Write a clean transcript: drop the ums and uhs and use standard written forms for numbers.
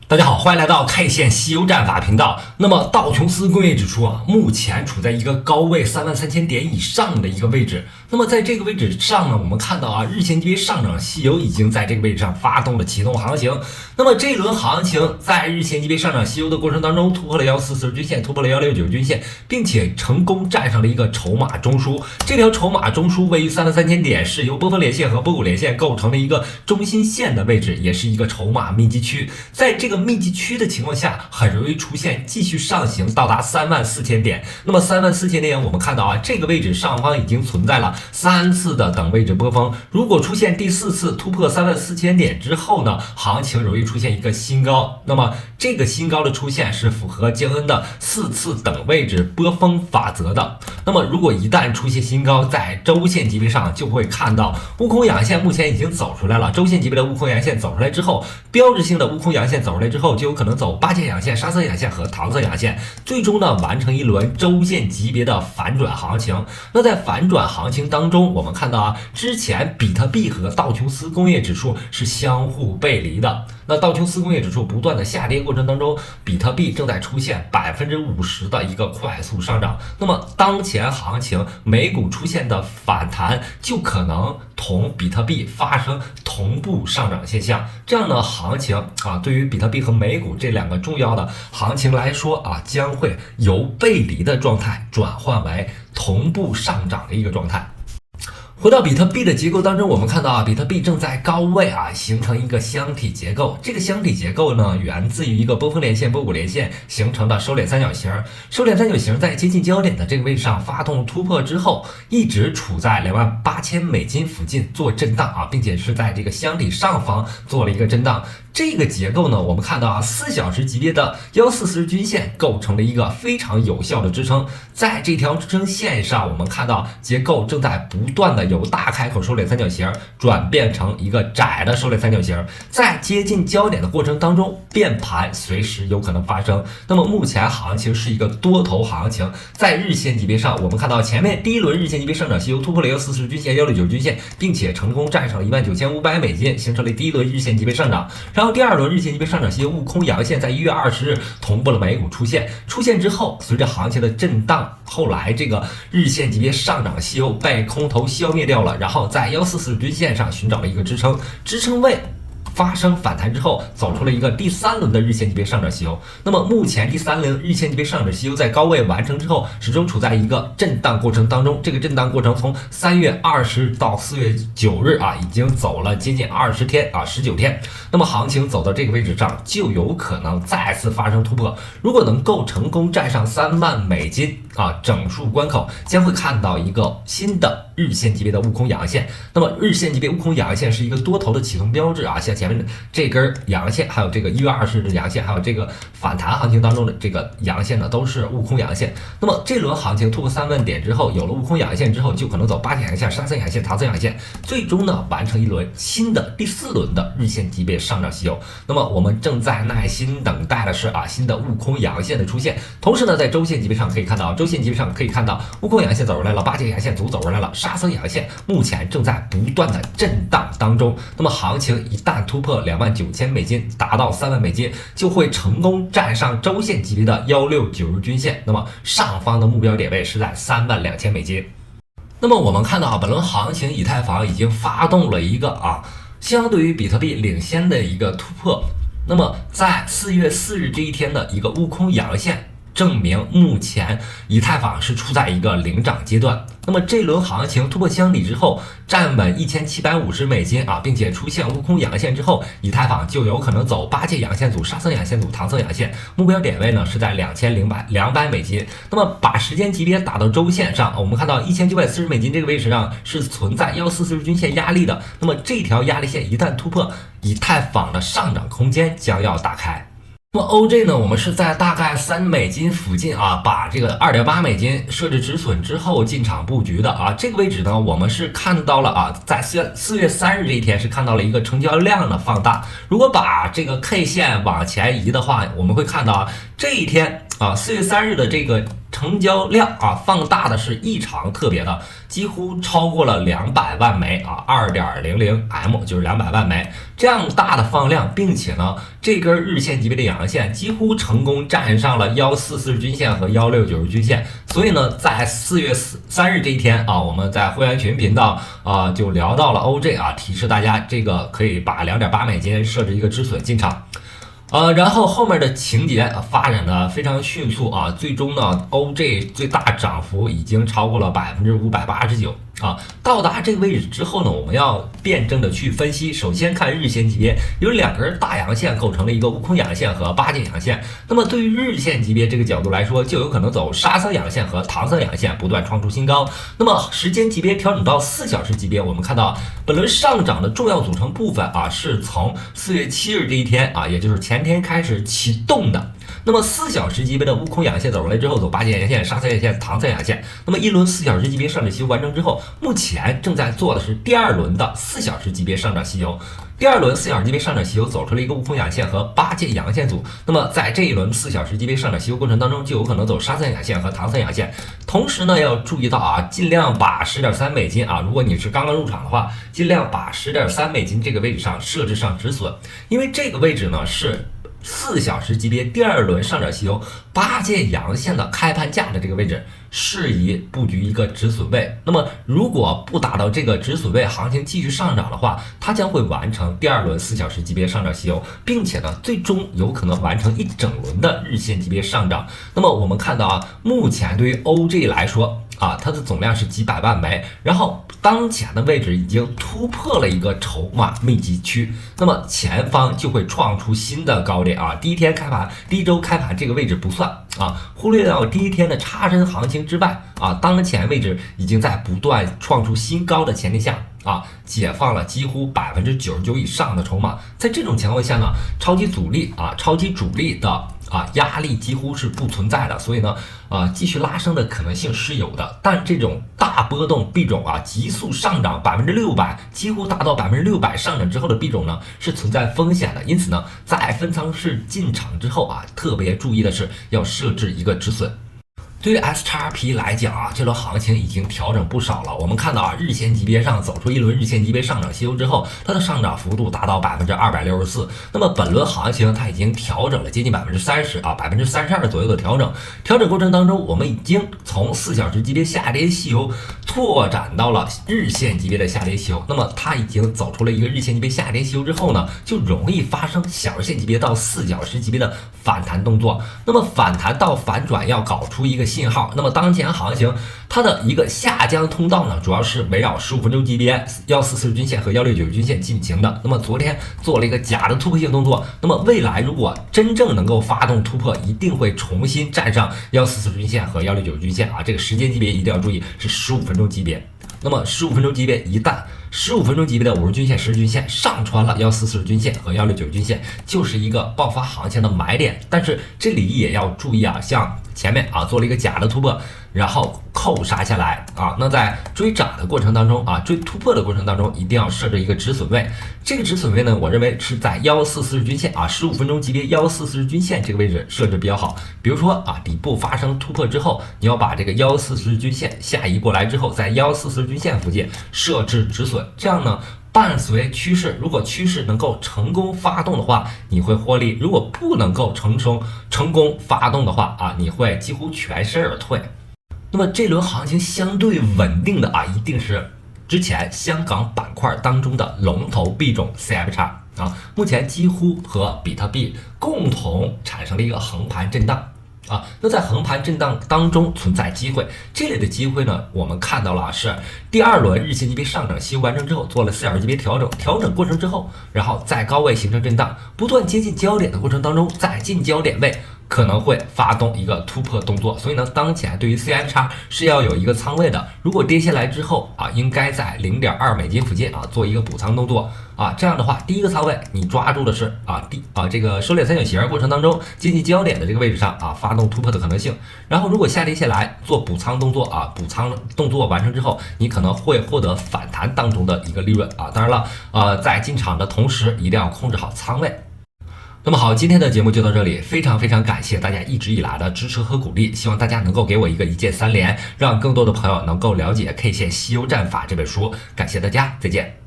大家好，欢迎来到 K 线西游战法频道。那么道琼斯工业指数目前处在一个高位33000点以上的一个位置。那么在这个位置上呢，我们看到日线级别上涨西游已经在这个位置上发动了启动行情。那么这一轮行情在日线级别上涨西游的过程当中，突破了144均线，突破了169均线，并且成功站上了一个筹码中枢。这条筹码中枢位于33000点，是由波峰连线和波谷连线构成了一个中心线的位置，也是一个筹码密集区。在这个密集区的情况下，很容易出现继续上行到达34000点。那么34000点，我们看到这个位置上方已经存在了3次的等位置波峰。如果出现第4次突破34000点之后呢，行情容易出现一个新高。那么这个新高的出现是符合江恩的4次等位置波峰法则的。那么如果一旦出现新高，在周线级别上就会看到悟空阳线目前已经走出来了。周线级别的悟空阳线走出来之后，标志性的悟空阳线走出来之后，就有可能走8节阳线、沙僧阳线和唐僧阳线，最终呢完成一轮周线级别的反转行情。那在反转行情当中，我们看到之前比特币和道琼斯工业指数是相互背离的。那道琼斯工业指数不断的下跌过程当中，比特币正在出现50%的一个快速上涨。那么当前行情美股出现的反弹，就可能同比特币发生同步上涨现象。这样的行情对于比特币和美股这两个重要的行情来说将会由背离的状态转换为同步上涨的一个状态。回到比特币的结构当中，我们看到比特币正在高位形成一个箱体结构。这个箱体结构呢，源自于一个波峰连线、波谷连线形成的收敛三角形。收敛三角形在接近焦点的这个位置上发动突破之后，一直处在$28,000附近做震荡并且是在这个箱体上方做了一个震荡。这个结构呢，我们看到4小时级别的144均线构成了一个非常有效的支撑。在这条支撑线上，我们看到结构正在不断的由大开口收敛三角形转变成一个窄的收敛三角形，在接近焦点的过程当中，变盘随时有可能发生。那么目前行情是一个多头行情，在日线级别上，我们看到前面第一轮日线级别上涨西游突破了144均线、169均线，并且成功站上了$19,500，形成了第一轮日线级别上涨。然后第二轮日线级别上涨西游悟空阳线在1月20日同步了美股出现之后，随着行情的震荡，后来这个日线级别上涨西游被空头消灭掉了，然后在144均线上寻找了一个支撑位。发生反弹之后，走出了一个第3轮的日线级别上涨西游。那么目前第3轮日线级别上涨西游在高位完成之后，始终处在一个震荡过程当中。这个震荡过程从3月20日到4月9日已经走了接近20天19天。那么行情走到这个位置上，就有可能再次发生突破。如果能够成功站上$3万整数关口，将会看到一个新的日线级别的悟空阳线。那么日线级别悟空阳线是一个多头的启动标志像前面的这根阳线，还有这个1月20日的阳线，还有这个反弹行情当中的这个阳线呢，都是悟空阳线。那么这轮行情突破3万点之后，有了悟空阳线之后，就可能走8节阳线、沙僧阳线、唐僧阳线，最终呢完成一轮新的第4轮的日线级别上涨西游。那么我们正在耐心等待的是新的悟空阳线的出现。同时呢，在周线级别上可以看到，悟空阳线走出来了，8节阳线组走出来了，沙僧阳线目前正在不断的震荡当中。那么行情一旦突破$29,000，达到$3万，就会成功站上周线级别的169日均线。那么上方的目标点位是在$32,000。那么我们看到本轮行情，以太坊已经发动了一个相对于比特币领先的一个突破。那么在4月4日这一天的一个悟空阳线，证明目前以太坊是处在一个领涨阶段。那么这轮行情突破箱体之后，站稳$1750并且出现悟空阳线之后，以太坊就有可能走8节阳线组、沙僧阳线组、唐僧阳线，目标点位呢是在$2,200。那么把时间级别打到周线上，我们看到$1,940这个位置上是存在144日均线压力的。那么这条压力线一旦突破，以太坊的上涨空间将要打开。那么 OJ 呢，我们是在大概$3附近把这个$2.8设置止损之后进场布局的这个位置呢，我们是看到了在4月3日这一天是看到了一个成交量的放大。如果把这个 K 线往前移的话，我们会看到这一天4月3日的这个成交量啊放大的是异常特别的，几乎超过了200万枚啊，2.00M 就是200万枚这样大的放量，并且呢，这根日线级别的阳线几乎成功站上了144均线和169均线，所以呢，在4月3日这一天啊，我们在会员群频道就聊到了 OJ 啊，提示大家这个可以把2.8美金设置一个止损进场。然后后面的情节发展的非常迅速啊，最终呢 ，OJ 最大涨幅已经超过了589%啊。到达这个位置之后呢，我们要辩证的去分析。首先看日线级别，有2根大阳线构成了一个悟空阳线和八戒阳线。那么对于日线级别这个角度来说，就有可能走沙僧阳线和唐僧阳线，不断创出新高。那么时间级别调整到4小时级别，我们看到本轮上涨的重要组成部分啊，是从4月7日这一天啊，也就是前天开始启动的。那么4小时级别的悟空阳线走出来之后，走八戒阳线、沙僧阳线、唐僧阳线。那么一轮4小时级别上涨吸油完成之后，目前正在做的是第2轮的4小时级别上涨吸油。第2轮4小时级别上涨吸油走出了一个悟空阳线和八戒阳线组。那么在这一轮4小时级别上涨吸油过程当中，就有可能走沙僧阳线和唐僧阳线。同时呢，要注意到啊，尽量把10.3美金啊，如果你是刚刚入场的话，尽量把10.3美金这个位置上设置上止损，因为这个位置呢是4小时级别第2轮上涨吸油八戒阳线的开盘价的这个位置，适宜布局一个止损位。那么如果不达到这个止损位，行情继续上涨的话，它将会完成第2轮4小时级别上涨吸油，并且呢，最终有可能完成一整轮的日线级别上涨。那么我们看到啊，目前对于 OJ 来说啊，它的总量是几百万枚，然后当前的位置已经突破了一个筹码密集区，那么前方就会创出新的高点啊。第一周开盘这个位置不算啊，忽略掉第一天的插针行情之外啊，当前位置已经在不断创出新高的前提下啊，解放了几乎99%以上的筹码。在这种情况下呢，超级主力的压力几乎是不存在的，所以呢，继续拉升的可能性是有的，但这种大波动币种啊，急速上涨600%，几乎达到600%上涨之后的币种呢，是存在风险的，因此呢，在分仓式进场之后啊，特别注意的是要设置一个止损。对于 SXP 来讲啊，这轮行情已经调整不少了。我们看到啊，日线级别上走出一轮日线级别上涨吸油之后，它的上涨幅度达到264%。那么本轮行情它已经调整了接近30%啊，32%左右的调整。调整过程当中，我们已经从4小时级别下跌吸油拓展到了日线级别的下跌吸油。那么它已经走出了一个日线级别下跌吸油之后呢，就容易发生小线级别到4小时级别的反弹动作。那么反弹到反转要搞出一个信号。那么当前行情它的一个下降通道呢，主要是围绕15分钟级别144均线和169均线进行的。那么昨天做了一个假的突破性动作，那么未来如果真正能够发动突破，一定会重新站上144均线和169均线啊。这个时间级别一定要注意是15分钟级别。那么15分钟级别一旦15分钟级别的50均线、10均线上穿了144均线和169均线，就是一个爆发行情的买点。但是这里也要注意啊，像前面啊做了一个假的突破，然后扣杀下来啊，那在追涨的过程当中啊，追突破的过程当中，一定要设置一个止损位。这个止损位呢，我认为是在144均线啊，15分钟级别144均线这个位置设置比较好。比如说啊，底部发生突破之后，你要把这个144均线下移过来之后，在144均线附近设置止损，这样呢，伴随趋势，如果趋势能够成功发动的话，你会获利；如果不能够成功发动的话啊，你会几乎全身而退。那么这轮行情相对稳定的啊，一定是之前香港板块当中的龙头币种 CFX 啊，目前几乎和比特币共同产生了一个横盘震荡。那在横盘震荡当中存在机会，这类的机会呢，我们看到了是第2轮日线级别上涨吸油完成之后，做了4小时级别调整过程之后，然后在高位形成震荡，不断接近焦点的过程当中，在近焦点位可能会发动一个突破动作，所以呢，当前对于 CFX 是要有一个仓位的。如果跌下来之后啊，应该在0.2美金附近啊做一个补仓动作啊，这样的话，第一个仓位你抓住的是这个收敛三角形过程当中接近焦点的这个位置上啊发动突破的可能性。然后如果下跌下来做补仓动作啊，补仓动作完成之后，你可能会获得反弹当中的一个利润啊。当然了，在进场的同时一定要控制好仓位。那么好，今天的节目就到这里，非常非常感谢大家一直以来的支持和鼓励，希望大家能够给我一个一键3连，让更多的朋友能够了解 K 线西游战法这本书。感谢大家，再见。